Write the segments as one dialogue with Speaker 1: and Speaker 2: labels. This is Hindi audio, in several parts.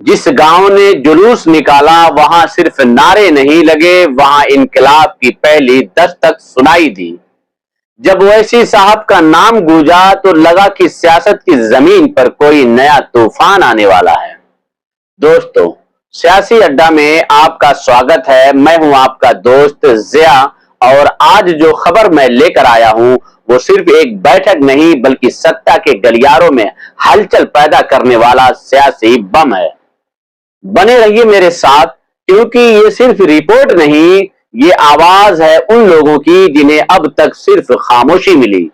Speaker 1: जिस गांव ने जुलूस निकाला वहां सिर्फ नारे नहीं लगे, वहां इनकलाब की पहली दस्तक सुनाई दी। जब ओवैसी साहब का नाम गूंजा तो लगा कि सियासत की जमीन पर कोई नया तूफान आने वाला है। दोस्तों, सियासी अड्डा में आपका स्वागत है। मैं हूं आपका दोस्त जिया, और आज जो खबर मैं लेकर आया हूं वो सिर्फ एक बैठक नहीं बल्कि सत्ता के गलियारों में हलचल पैदा करने वाला सियासी बम है। बने रहिए मेरे साथ, क्योंकि ये सिर्फ रिपोर्ट नहीं, ये आवाज है उन लोगों की जिन्हें अब तक सिर्फ खामोशी मिली।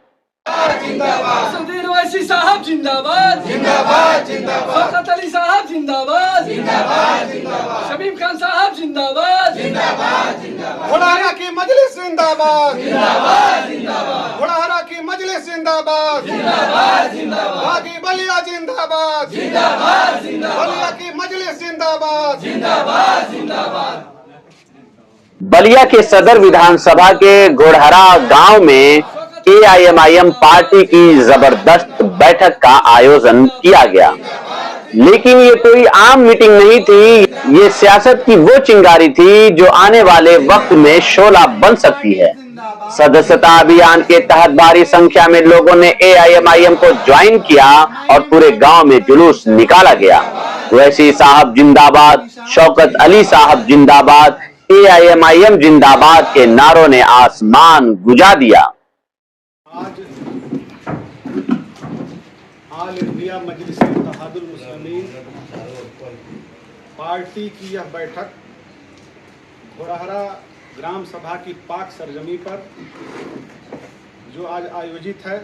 Speaker 2: समीर ओवैसी साहब जिंदाबाद जिंदाबाद जिंदाबाद, शौकत अली साहब जिंदाबाद जिंदाबाद जिंदाबाद, शमीम खान साहब जिंदाबाद जिंदाबाद जिंदाबाद,
Speaker 3: घोड़ाहरा की मजलिस जिंदाबाद
Speaker 2: जिंदाबाद जिंदाबाद,
Speaker 3: घोड़ाहरा की मजलिस जिंदाबाद
Speaker 2: जिंदाबाद जिंदाबाद,
Speaker 3: बागी बलिया जिंदाबाद
Speaker 2: जिंदाबाद जिंदाबाद,
Speaker 3: बलिया की मजलिस जिंदाबाद
Speaker 2: जिंदाबाद जिंदाबाद।
Speaker 1: बलिया के सदर विधानसभा के गोढ़हरा गांव में एआईएमआईएम पार्टी की जबरदस्त बैठक का आयोजन किया गया। लेकिन ये कोई आम मीटिंग नहीं थी, ये सियासत की वो चिंगारी थी जो आने वाले वक्त में शोला बन सकती है। सदस्यता अभियान के तहत भारी संख्या में लोगों ने एआईएमआईएम को ज्वाइन किया और पूरे गांव में जुलूस निकाला गया। ओवैसी साहब जिंदाबाद, शौकत अली साहब जिंदाबाद, एआईएमआईएम जिंदाबाद के नारों ने आसमान गुंजा दिया।
Speaker 3: आज ऑल इंडिया मजलिस इत्तेहादुल मुस्लिमीन पार्टी की यह बैठक घोड़ाहरा ग्राम सभा की पाक सरजमी पर जो आज आयोजित है।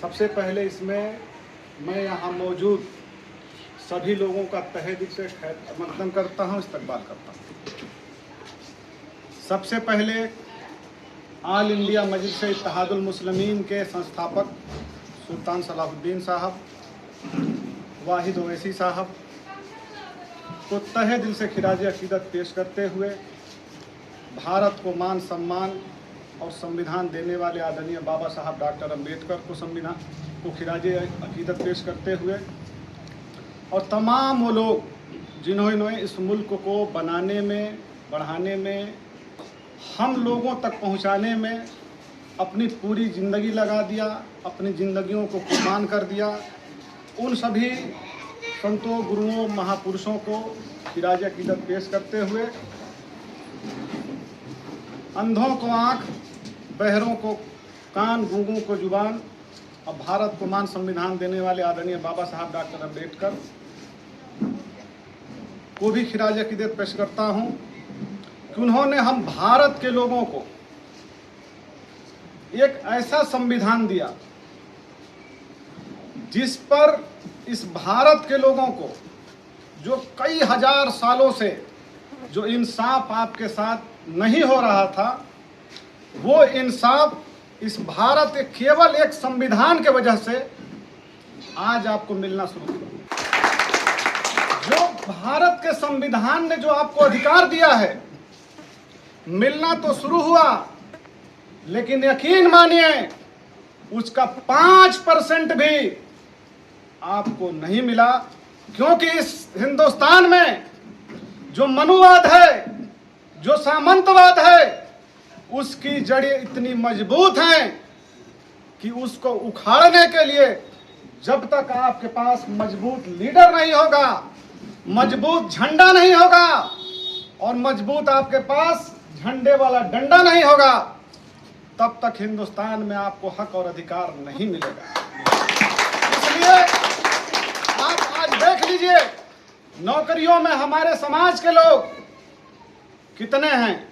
Speaker 3: सबसे पहले इसमें मैं यहाँ मौजूद सभी लोगों का तहे दिल से मकदम करता हूँ, इस्तकबाल करता हूँ। सबसे पहले ऑल इंडिया मजलिस इत्तेहादुल मुस्लिमीन के संस्थापक सुल्तान सलाहुद्दीन साहब, वाहिद ओवैसी साहब को तहे दिल से खिराज अकीदत पेश करते हुए भारत को मान सम्मान और संविधान देने वाले आदरणीय बाबा साहब डॉक्टर अम्बेडकर को संविधान को खिराज अकीदत पेश करते हुए, और तमाम वो लोग जिन्होंने इस मुल्क को बनाने में, बढ़ाने में, हम लोगों तक पहुंचाने में अपनी पूरी ज़िंदगी लगा दिया, अपनी ज़िंदगियों को कुर्बान कर दिया, उन सभी संतों, गुरुओं, महापुरुषों को खिराज अकीदत पेश करते हुए अंधों को आँख, बहरों को कान, गूंगों को जुबान और भारत को मान संविधान देने वाले आदरणीय बाबा साहब डॉक्टर अम्बेडकर को भी खिराज अकीदत पेश करता हूँ कि उन्होंने हम भारत के लोगों को एक ऐसा संविधान दिया जिस पर इस भारत के लोगों को जो कई हजार सालों से जो इंसाफ आपके साथ नहीं हो रहा था, वो इंसाफ इस भारत के केवल एक संविधान के वजह से आज आपको मिलना शुरू हुआ। जो भारत के संविधान ने जो आपको अधिकार दिया है, मिलना तो शुरू हुआ, लेकिन यकीन मानिए उसका 5% भी आपको नहीं मिला, क्योंकि इस हिंदुस्तान में जो मनुवाद है, जो सामंतवाद है, उसकी जड़ें इतनी मजबूत हैं कि उसको उखाड़ने के लिए जब तक आपके पास मजबूत लीडर नहीं होगा, मजबूत झंडा नहीं होगा और मजबूत आपके पास झंडे वाला डंडा नहीं होगा, तब तक हिंदुस्तान में आपको हक और अधिकार नहीं मिलेगा। इसलिए आप आज देख लीजिए, नौकरियों में हमारे समाज के लोग कितने हैं,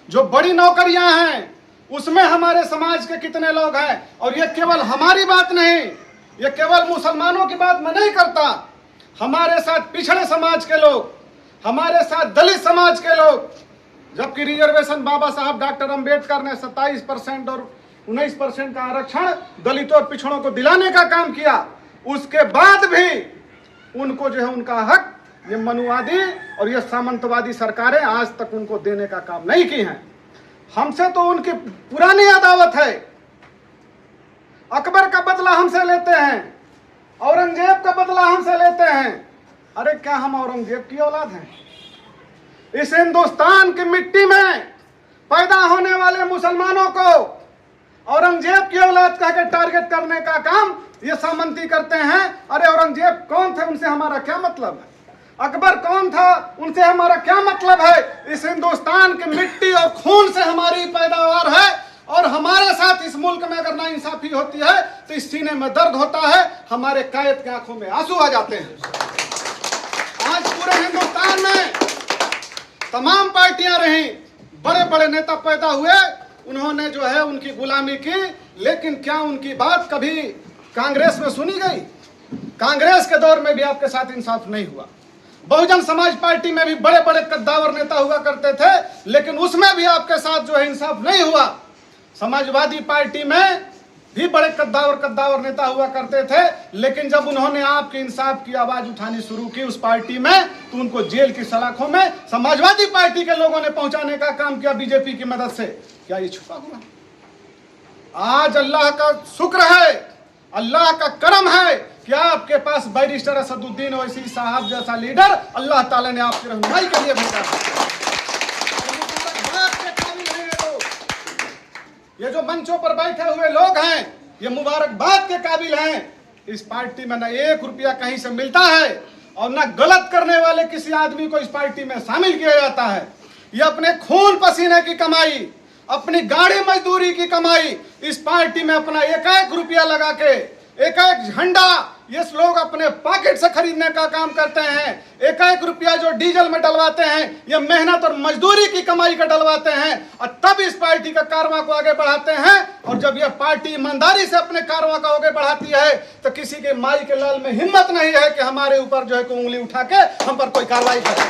Speaker 3: जो बड़ी नौकरियां हैं उसमें हमारे समाज के कितने लोग हैं। और ये केवल हमारी बात नहीं, ये केवल मुसलमानों की बात मैं नहीं करता, हमारे साथ पिछड़े समाज के लोग, हमारे साथ दलित समाज के लोग, जबकि रिजर्वेशन बाबा साहब डॉक्टर अम्बेडकर ने 27% और 19% का आरक्षण दलितों और पिछड़ों को दिलाने का काम किया, उसके बाद भी उनको जो है उनका हक ये मनुवादी और ये सामंतवादी सरकारें आज तक उनको देने का काम नहीं की हैं। हमसे तो उनकी पुरानी अदावत है, अकबर का बदला हमसे लेते हैं, औरंगजेब का बदला हमसे लेते हैं, अरे क्या हम औरंगजेब की औलाद हैं? इस हिंदुस्तान की मिट्टी में पैदा होने वाले मुसलमानों को औरंगजेब की औलाद कह के टारगेट करने का काम ये सामंती करते हैं। अरे औरंगजेब कौन थे, उनसे हमारा क्या मतलब है? अकबर कौन था, उनसे हमारा क्या मतलब है? इस हिंदुस्तान की मिट्टी और खून से हमारी पैदावार है, और हमारे साथ इस मुल्क में अगर नाइंसाफी होती है तो इस सीने में दर्द होता है, हमारे कायद की आंखों में आंसू आ जाते हैं। आज पूरे हिंदुस्तान में तमाम पार्टियां रही, बड़े बड़े नेता पैदा हुए, उन्होंने जो है उनकी गुलामी की, लेकिन क्या उनकी बात कभी कांग्रेस में सुनी गई? कांग्रेस के दौर में भी आपके साथ इंसाफ नहीं हुआ। बहुजन समाज पार्टी में भी बड़े बड़े कद्दावर नेता हुआ करते थे, लेकिन उसमें भी आपके साथ जो है इंसाफ नहीं हुआ। समाजवादी पार्टी में भी बड़े कद्दावर नेता हुआ करते थे, लेकिन जब उन्होंने आपके इंसाफ की आवाज उठानी शुरू की उस पार्टी में, तो उनको जेल की सलाखों में समाजवादी पार्टी के लोगों ने पहुंचाने का काम किया बीजेपी की मदद से। क्या ये छुपा हुआ? आज अल्लाह का शुक्र है, अल्लाह का करम है कि आपके पास बैरिस्टर असदुद्दीन ओवैसी साहब जैसा लीडर अल्लाह ताला ने आपकी रहनुमाई के लिए भेजा है। ये जो मंचों पर बैठे हुए लोग हैं, ये मुबारकबाद के काबिल हैं। इस पार्टी में न 1 रुपया कहीं से मिलता है, और न गलत करने वाले किसी आदमी को इस पार्टी में शामिल किया जाता है। ये अपने खून पसीने की कमाई, अपनी गाड़ी मजदूरी की कमाई, इस पार्टी में अपना 1-1 रुपया लगा के, 1-1 झंडा ये लोग अपने पॉकेट से खरीदने का काम करते हैं। 1-1 रुपया जो डीजल में डलवाते हैं, ये मेहनत और मजदूरी की कमाई का डलवाते हैं, और तब इस पार्टी का कारवां को आगे बढ़ाते हैं। और जब यह पार्टी ईमानदारी से अपने कारवां को आगे बढ़ाती है, तो किसी के माई के लाल में हिम्मत नहीं है कि हमारे ऊपर जो है कोई उंगली उठा के हम पर कोई कार्रवाई करे।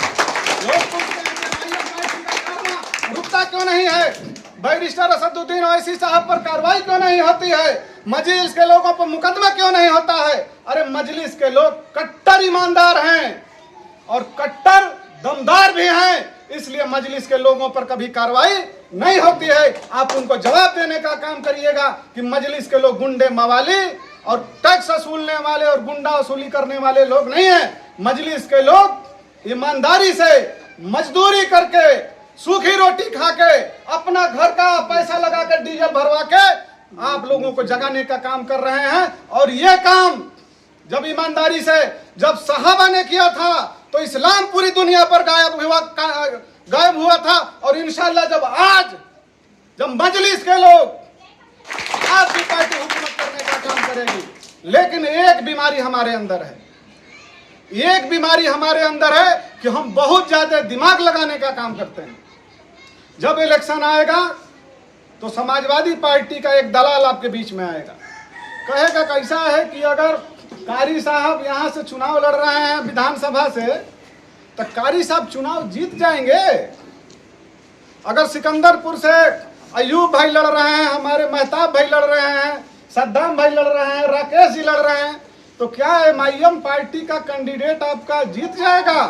Speaker 3: लोग पूछते हैं कि पार्टी का कारवां रुकता क्यों नहीं है? बैरिस्टर असदुद्दीन ओवैसी साहब पर कार्रवाई क्यों नहीं होती है? मजलिस के लोगों पर मुकदमा क्यों नहीं होता है? अरे मजलिस के लोग कट्टर ईमानदार हैं और कट्टर दमदार भी हैं, इसलिए मजलिस के लोगों पर कभी कार्रवाई नहीं होती है। आप उनको जवाब देने का काम करिएगा कि मजलिस के लोग गुंडे मवाली और टैक्स वसूलने वाले और गुंडा वसूली करने वाले लोग नहीं हैं। मजलिस के लोग ईमानदारी से मजदूरी करके, सूखी रोटी खा के, अपना घर का पैसा लगा कर डीजल भरवा के आप लोगों को जगाने का काम कर रहे हैं। और ये काम जब ईमानदारी से जब सहाबा ने किया था तो इस्लाम पूरी दुनिया पर गायब हुआ था। और इंशाअल्लाह जब मजलिस के लोग, आपकी पार्टी हुकूमत करने का काम करेगी। लेकिन एक बीमारी हमारे अंदर है, एक बीमारी हमारे अंदर है कि हम बहुत ज्यादा दिमाग लगाने का काम करते हैं। जब इलेक्शन आएगा तो समाजवादी पार्टी का एक दलाल आपके बीच में आएगा, कहेगा कैसा है कि अगर कारी साहब यहाँ से चुनाव लड़ रहे हैं विधानसभा से, तो कारी साहब चुनाव जीत जाएंगे। अगर सिकंदरपुर से अयूब भाई लड़ रहे हैं, हमारे मेहताब भाई लड़ रहे हैं, सद्दाम भाई लड़ रहे हैं, राकेश जी लड़ रहे हैं, तो क्या MIM पार्टी का कैंडिडेट आपका जीत जाएगा?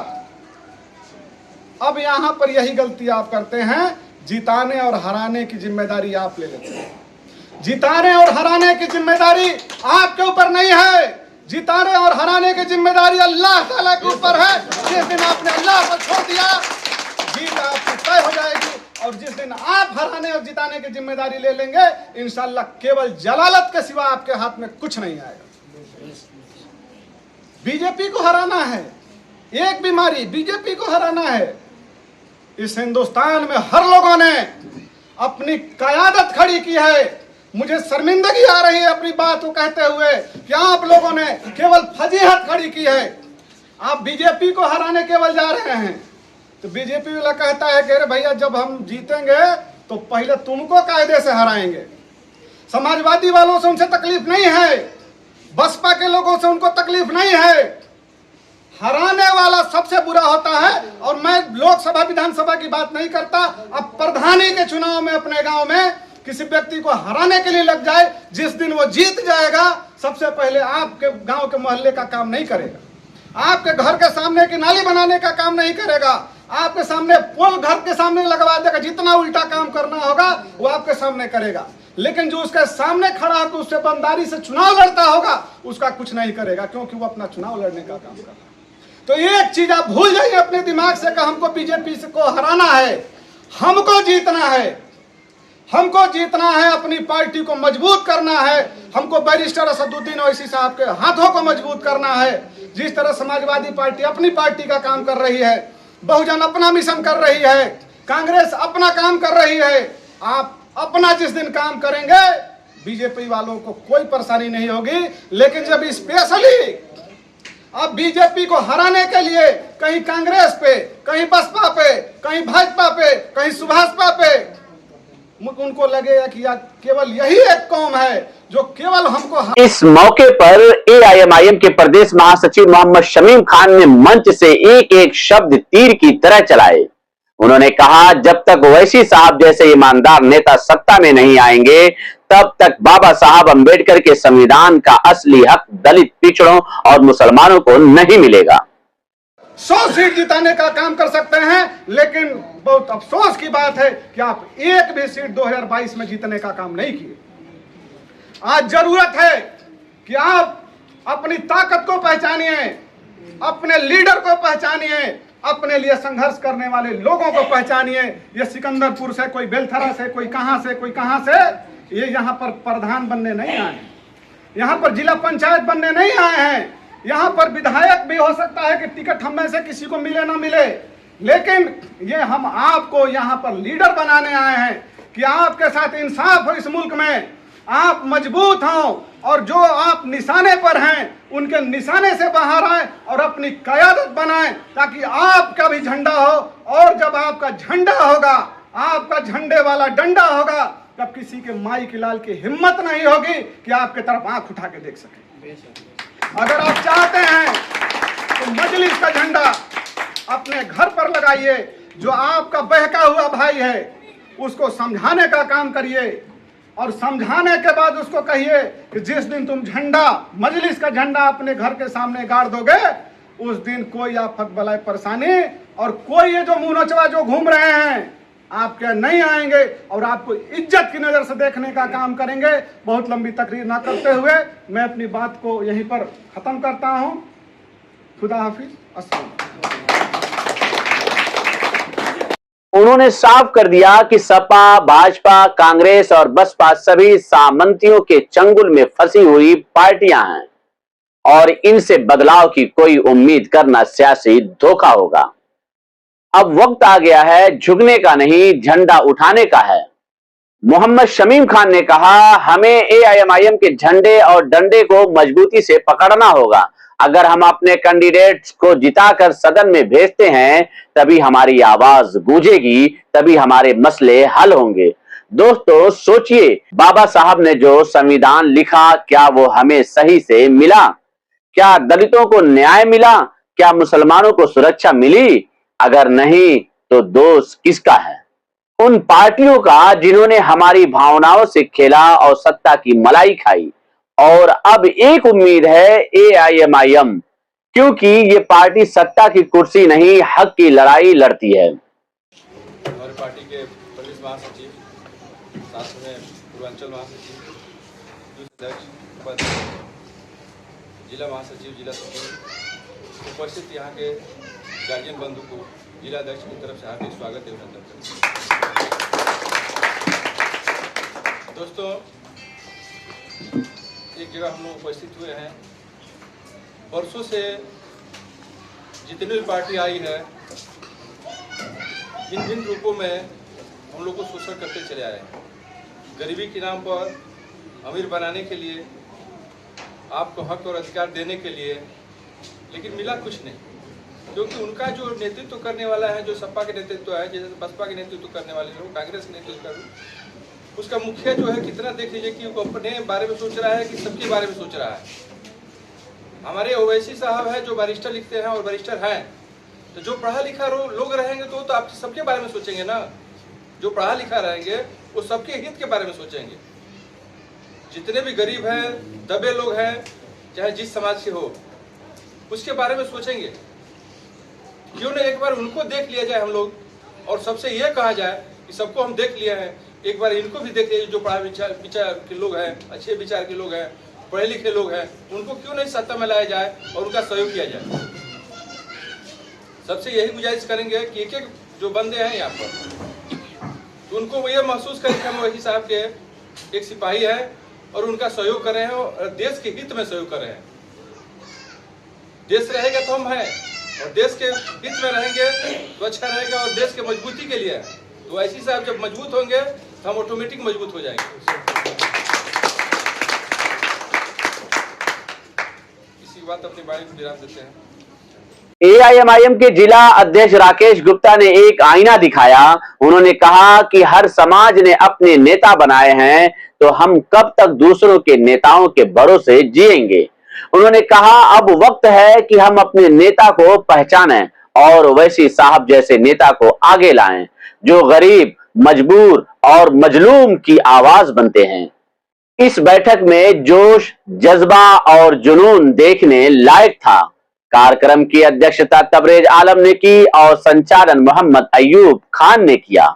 Speaker 3: अब यहाँ पर यही गलती आप करते हैं, जिताने और हराने की जिम्मेदारी आप ले लेते हैं। जिताने और हराने की जिम्मेदारी आपके ऊपर नहीं है, जिताने और हराने की जिम्मेदारी अल्लाह ताला के ऊपर है। जिस दिन आपने अल्लाह पर छोड़ दिया, जीत आपकी तय हो जाएगी। और जिस दिन आप हराने और जिताने की जिम्मेदारी ले लेंगे, इंशाअल्लाह केवल जलालत के सिवा आपके हाथ में कुछ नहीं आएगा। बीजेपी को हराना है, एक बीमारी बीजेपी को हराना है। इस हिंदुस्तान में हर लोगों ने अपनी कयादत खड़ी की है। मुझे शर्मिंदगी आ रही है अपनी बात को कहते हुए कि आप लोगों ने केवल फजीहत खड़ी की है। आप बीजेपी को हराने केवल जा रहे हैं, तो बीजेपी वाला कहता है कि अरे भैया जब हम जीतेंगे तो पहले तुमको कायदे से हराएंगे। समाजवादी वालों से उनसे तकलीफ नहीं है, बसपा के लोगों से उनको तकलीफ नहीं है। हराने वाला सबसे बुरा होता है। और मैं लोकसभा विधानसभा की बात नहीं करता, अब प्रधानी के चुनाव में अपने गांव में किसी व्यक्ति को हराने के लिए लग जाए, जिस दिन वो जीत जाएगा सबसे पहले आपके गांव के मोहल्ले का काम नहीं करेगा, आपके घर के सामने की नाली बनाने का काम नहीं करेगा, आपके सामने पुल घर के सामने लगवा देगा। जितना उल्टा काम करना होगा वो आपके सामने करेगा, लेकिन जो उसके सामने खड़ा होकर उससे बमदारी से चुनाव लड़ता होगा उसका कुछ नहीं करेगा, क्योंकि वो अपना चुनाव लड़ने का काम कर रहा है। तो एक चीज आप भूल जाइए अपने दिमाग से कि हमको बीजेपी को हराना है, हमको जीतना है। हमको जीतना है, अपनी पार्टी को मजबूत करना है, हमको बैरिस्टर असदुद्दीन ओवैसी साहब के हाथों को मजबूत करना है। जिस तरह समाजवादी पार्टी अपनी पार्टी का काम कर रही है, बहुजन अपना मिशन कर रही है, कांग्रेस अपना काम कर रही है, आप अपना जिस दिन काम करेंगे बीजेपी वालों को कोई परेशानी नहीं होगी। लेकिन जब स्पेशली अब बीजेपी को हराने के लिए कहीं कांग्रेस पे, कहीं बसपा पे, कहीं भाजपा पे, कहीं सुभाषपा पे उनको लगेगा कि यार केवल यही एक कौम है जो केवल हमको
Speaker 1: इस मौके पर एआईएमआईएम के प्रदेश महासचिव मोहम्मद शमीम खान ने मंच से एक एक शब्द तीर की तरह चलाए। उन्होंने कहा, जब तक ओवैसी साहब जैसे ईमानदार नेता सत्ता में नहीं आएंगे तब तक बाबा साहब अंबेडकर के संविधान का असली हक दलित, पिछड़ों और मुसलमानों को नहीं मिलेगा।
Speaker 3: 100 सीट जिताने का काम कर सकते हैं, लेकिन बहुत अफसोस की बात है कि आप एक भी सीट 2022 में जीतने का काम नहीं किए। आज जरूरत है कि आप अपनी ताकत को पहचानिए, अपने लीडर को पहचानिए, अपने लिए संघर्ष करने वाले लोगों को पहचानिए। ये सिकंदरपुर से, कोई बेलथरा से, कोई कहां से, कोई कहां से, ये यहाँ पर प्रधान बनने नहीं आए, यहाँ पर जिला पंचायत बनने नहीं आए हैं। यहाँ पर विधायक भी हो सकता है कि टिकट हम में से किसी को मिले ना मिले, लेकिन ये हम आपको यहाँ पर लीडर बनाने आए हैं कि आपके साथ इंसाफ हो इस मुल्क में, आप मजबूत हों और जो आप निशाने पर हैं उनके निशाने से बाहर आए और अपनी क़यादत बनाएं, ताकि आपका भी झंडा हो। और जब आपका झंडा होगा, आपका झंडे वाला डंडा होगा, तब किसी के माई के लाल की हिम्मत नहीं होगी कि आपके तरफ आंख उठा के देख सके। अगर आप चाहते हैं तो मजलिस का झंडा अपने घर पर लगाइए। जो आपका बहका हुआ भाई है उसको समझाने का काम करिए और समझाने के बाद उसको कहिए कि जिस दिन तुम झंडा, मजलिस का झंडा अपने घर के सामने गाड़ दोगे, उस दिन कोई आफत बलाए परेशानी और कोई ये जो मुंह नचवा जो घूम रहे हैं आपके नहीं आएंगे और आपको इज्जत की नजर से देखने का काम करेंगे। बहुत लंबी तकरीर ना करते हुए मैं अपनी बात को यहीं पर खत्म करता हूं। खुदा हाफिज, अस्सलाम।
Speaker 1: उन्होंने साफ कर दिया कि सपा, भाजपा, कांग्रेस और बसपा सभी सामंतियों के चंगुल में फंसी हुई पार्टियां हैं और इनसे बदलाव की कोई उम्मीद करना सियासी धोखा होगा। अब वक्त आ गया है झुकने का नहीं, झंडा उठाने का है। मोहम्मद शमीम खान ने कहा, हमें एआईएमआईएम के झंडे और डंडे को मजबूती से पकड़ना होगा। अगर हम अपने कैंडिडेट्स को जिताकर सदन में भेजते हैं तभी हमारी आवाज गूंजेगी, तभी हमारे मसले हल होंगे। दोस्तों सोचिए, बाबा साहब ने जो संविधान लिखा, क्या वो हमें सही से मिला? क्या दलितों को न्याय मिला? क्या मुसलमानों को सुरक्षा मिली? अगर नहीं तो दोष किसका है? उन पार्टियों का जिन्होंने हमारी भावनाओं से खेला और सत्ता की मलाई खाई। और अब एक उम्मीद है एआईएमआईएम, क्योंकि ये पार्टी सत्ता की कुर्सी नहीं, हक की लड़ाई लड़ती है।
Speaker 4: हमारी पार्टी के प्रदेश महासचिव, साथ में पूर्वांचल महासचिव, अध्यक्ष, उपाध्यक्ष, जिला महासचिव, जिला सचिव, उपस्थित यहाँ के गार्जियन बंधु को जिला अध्यक्ष की तरफ से हार्दिक स्वागत एवं अभिनंदन करते हैं। दोस्तों, एक जगह हम लोग उपस्थित हुए हैं। वर्षों से जितनी भी पार्टी आई है, भिन्न भिन्न रूपों में हम लोग को शोषण करते चले आए हैं। गरीबी के नाम पर अमीर बनाने के लिए, आपको हक और अधिकार देने के लिए, लेकिन मिला कुछ नहीं। क्योंकि उनका जो नेतृत्व करने वाला है, जो सपा के नेतृत्व है, जैसे बसपा के नेतृत्व करने वाले लोग, कांग्रेस के नेतृत्व कर, उसका मुखिया जो है कितना देख लीजिए कि वो अपने बारे में सोच रहा है कि सबके बारे में सोच रहा है। हमारे ओवैसी साहब है जो बैरिस्टर लिखते हैं और बैरिस्टर हैं, तो जो पढ़ा लिखा लोग रहेंगे तो आप सबके बारे में सोचेंगे ना। जो पढ़ा लिखा रहेंगे वो सबके हित के बारे में सोचेंगे। जितने भी गरीब हैं, दबे लोग हैं, चाहे जिस समाज के हो, उसके बारे में सोचेंगे। क्यों ना एक बार उनको देख लिया जाए हम लोग, और सबसे ये कहा जाए कि सबको हम देख लिए हैं, एक बार इनको भी देख लीजिए। जो पढ़ा विचार के लोग हैं, अच्छे विचार के लोग हैं, पढ़े लिखे लोग हैं, उनको क्यों नहीं सत्ता में लाया जाए और उनका सहयोग किया जाए। सबसे यही गुजारिश करेंगे कि एक एक जो बंदे हैं यहाँ पर, तो उनको वो ये महसूस करें कि हम वही साहब के एक सिपाही है और उनका सहयोग कर रहे हैं और देश के हित में सहयोग कर रहे हैं। देश रहेगा तो हम हैं, और देश के हित में रहेंगे तो अच्छा रहेगा, और देश के मजबूती के लिए तो ऐसी साहब जब मजबूत होंगे तो हम ऑटोमेटिक मजबूत हो जाएंगे। इसी बात अपनी बाणी को विराम देते हैं।
Speaker 1: एआईएमआईएम के जिला अध्यक्ष राकेश गुप्ता ने एक आईना दिखाया। उन्होंने कहा कि हर समाज ने अपने नेता बनाए हैं, तो हम कब तक दूसरों के नेताओं के भरोसे जिएंगे। उन्होंने कहा अब वक्त है कि हम अपने नेता को पहचानें और वैसी साहब जैसे नेता को आगे लाएं, जो गरीब, मजबूर और मजलूम की आवाज बनते हैं। इस बैठक में जोश, जज्बा और जुनून देखने लायक था। कार्यक्रम की अध्यक्षता तबरेज आलम ने की और संचालन मोहम्मद अयूब खान ने किया।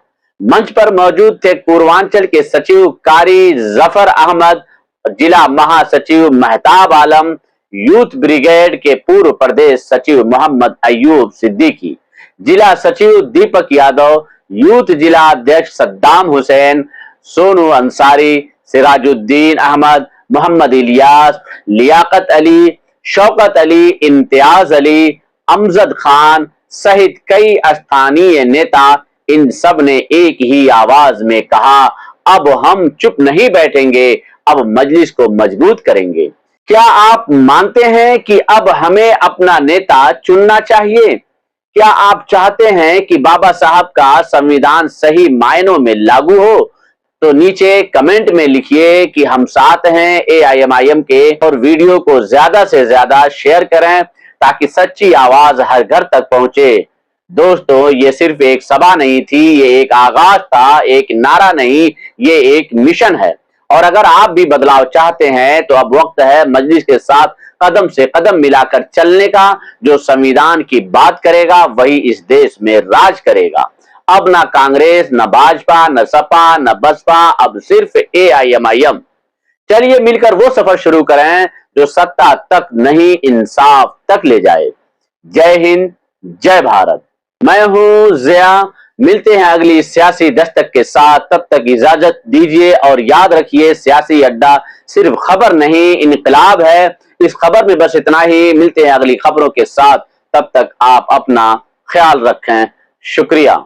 Speaker 1: मंच पर मौजूद थे पूर्वांचल के सचिव कारी जफर अहमद, जिला महासचिव महताब आलम, यूथ ब्रिगेड के पूर्व प्रदेश सचिव मोहम्मद अयूब सिद्दीकी, जिला सचिव दीपक यादव, यूथ जिला अध्यक्ष सद्दाम हुसैन, सोनू अंसारी, सिराजुद्दीन अहमद, मोहम्मद इलियास, लियाकत अली, शौकत अली, इम्तियाज अली, अमजद खान सहित कई स्थानीय नेता, इन सब ने एक ही आवाज में कहा अब हम चुप नहीं बैठेंगे, अब मजलिस को मजबूत करेंगे। क्या आप मानते हैं कि अब हमें अपना नेता चुनना चाहिए? क्या आप चाहते हैं कि बाबा साहब का संविधान सही मायनों में लागू हो? तो नीचे कमेंट में लिखिए कि हम साथ हैं एआईएमआईएम के, और वीडियो को ज्यादा से ज्यादा शेयर करें ताकि सच्ची आवाज हर घर तक पहुंचे। दोस्तों, ये सिर्फ एक सभा नहीं थी, ये एक आगाज था, एक नारा नहीं, ये एक मिशन है। और अगर आप भी बदलाव चाहते हैं तो अब वक्त है मजलिस के साथ कदम से कदम मिलाकर चलने का। जो संविधान की बात करेगा वही इस देश में राज करेगा। अब ना कांग्रेस, न भाजपा, न सपा, न बसपा, अब सिर्फ एआईएमआईएम। चलिए मिलकर वो सफर शुरू करें जो सत्ता तक नहीं, इंसाफ तक ले जाए। जय हिंद, जय भारत। मैं हूं जिया। मिलते हैं अगली सियासी दस्तक के साथ। तब तक इजाजत दीजिए और याद रखिए, सियासी अड्डा सिर्फ खबर नहीं, इनकलाब है। इस खबर में बस इतना ही। मिलते हैं अगली खबरों के साथ। तब तक आप अपना ख्याल रखें। शुक्रिया।